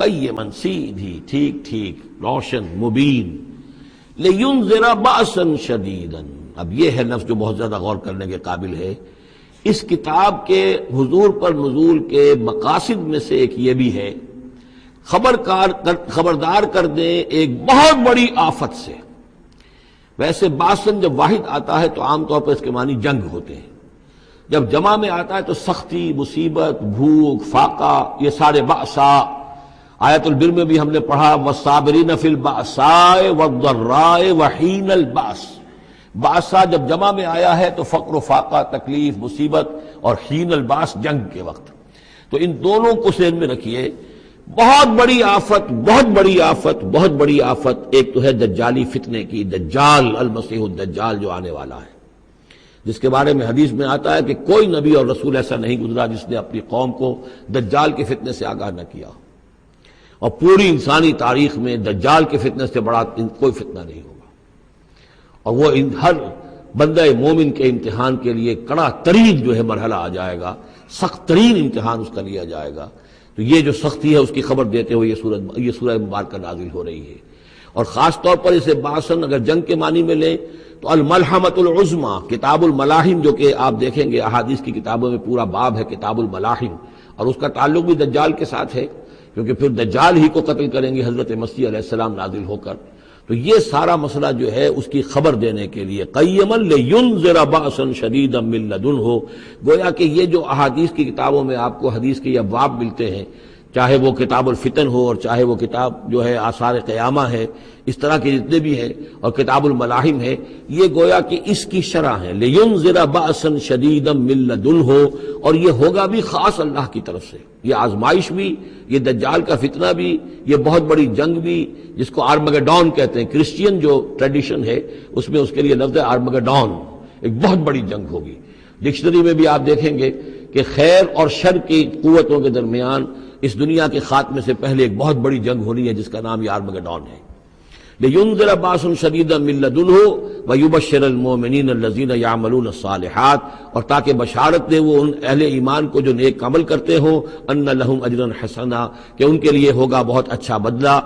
قیما سیدھی ٹھیک ٹھیک روشن مبین، لینذر بأسا شدیدا۔ اب یہ ہے لفظ جو بہت زیادہ غور کرنے کے قابل ہے۔ اس کتاب کے حضور پر نزول کے مقاصد میں سے ایک یہ بھی ہے خبردار کر دیں ایک بہت بڑی آفت سے۔ ویسے باسن جب واحد آتا ہے تو عام طور پر اس کے معنی جنگ ہوتے ہیں، جب جمع میں آتا ہے تو سختی، مصیبت، بھوک، فاقہ، یہ سارے بأسا۔ آیت البر میں بھی ہم نے پڑھا والصابرین فی البأساء والضراء وحین البأس۔ بأسا جب جمع میں آیا ہے تو فقر و فاقہ، تکلیف، مصیبت، اور حین الباس جنگ کے وقت۔ تو ان دونوں کو ذہن میں رکھیے، بہت بڑی آفت، بہت بڑی آفت، بہت بڑی آفت۔ ایک تو ہے دجالی فتنے کی، دجال المسیح الدجال جو آنے والا ہے، جس کے بارے میں حدیث میں آتا ہے کہ کوئی نبی اور رسول ایسا نہیں گزرا جس نے اپنی قوم کو دجال کے فتنے سے آگاہ نہ کیا، اور پوری انسانی تاریخ میں دجال کے فتنے سے بڑا کوئی فتنہ نہیں ہوگا، اور وہ ہر بندہ مومن کے امتحان کے لیے کڑا ترین جو ہے مرحلہ آ جائے گا، سخت ترین امتحان اس کا لیا جائے گا۔ تو یہ جو سختی ہے اس کی خبر دیتے ہوئے یہ سورہ مبارکہ نازل ہو رہی ہے۔ اور خاص طور پر اسے باسن اگر جنگ کے معنی میں لیں تو الملحمۃ العظمیٰ، کتاب الملاحم، جو کہ آپ دیکھیں گے احادیث کی کتابوں میں پورا باب ہے کتاب الملاحم، اور اس کا تعلق بھی دجال کے ساتھ ہے، کیونکہ پھر دجال ہی کو قتل کریں گے حضرت مسیح علیہ السلام نازل ہو کر۔ تو یہ سارا مسئلہ جو ہے اس کی خبر دینے کے لیے قیما لینذر بأسا شدیدا من لدنہ، گویا کہ یہ جو احادیث کی کتابوں میں آپ کو حدیث کے ابواب ملتے ہیں، چاہے وہ کتاب الفتن ہو اور چاہے وہ کتاب جو ہے آثار قیامہ ہے، اس طرح کے جتنے بھی ہیں، اور کتاب الملاحم ہے، یہ گویا کہ اس کی شرح ہے، لینذر بأسا شدیدا من لدنہ، اور یہ ہوگا بھی خاص اللہ کی طرف سے، یہ آزمائش بھی، یہ دجال کا فتنہ بھی، یہ بہت بڑی جنگ بھی، جس کو آرمگڈون کہتے ہیں۔ کرسچین جو ٹریڈیشن ہے اس میں اس کے لیے لفظ ہے آرمگڈون، ایک بہت بڑی جنگ ہوگی۔ ڈکشنری میں بھی آپ دیکھیں گے کہ خیر اور شر کی قوتوں کے درمیان اس دنیا کے خاتمے سے پہلے ایک بہت بڑی جنگ ہونی ہے جس کا نام یہ آرمگڈون ہے۔ لینذر بأسا شدیدا من لدنہ ویبشر المؤمنین الذین یعملون الصالحات، اور تاکہ بشارت دے وہ ان اہل ایمان کو جو نیک عمل کرتے ہوں، ان لہم اجرا حسنا، کہ ان کے لیے ہوگا بہت اچھا بدلہ۔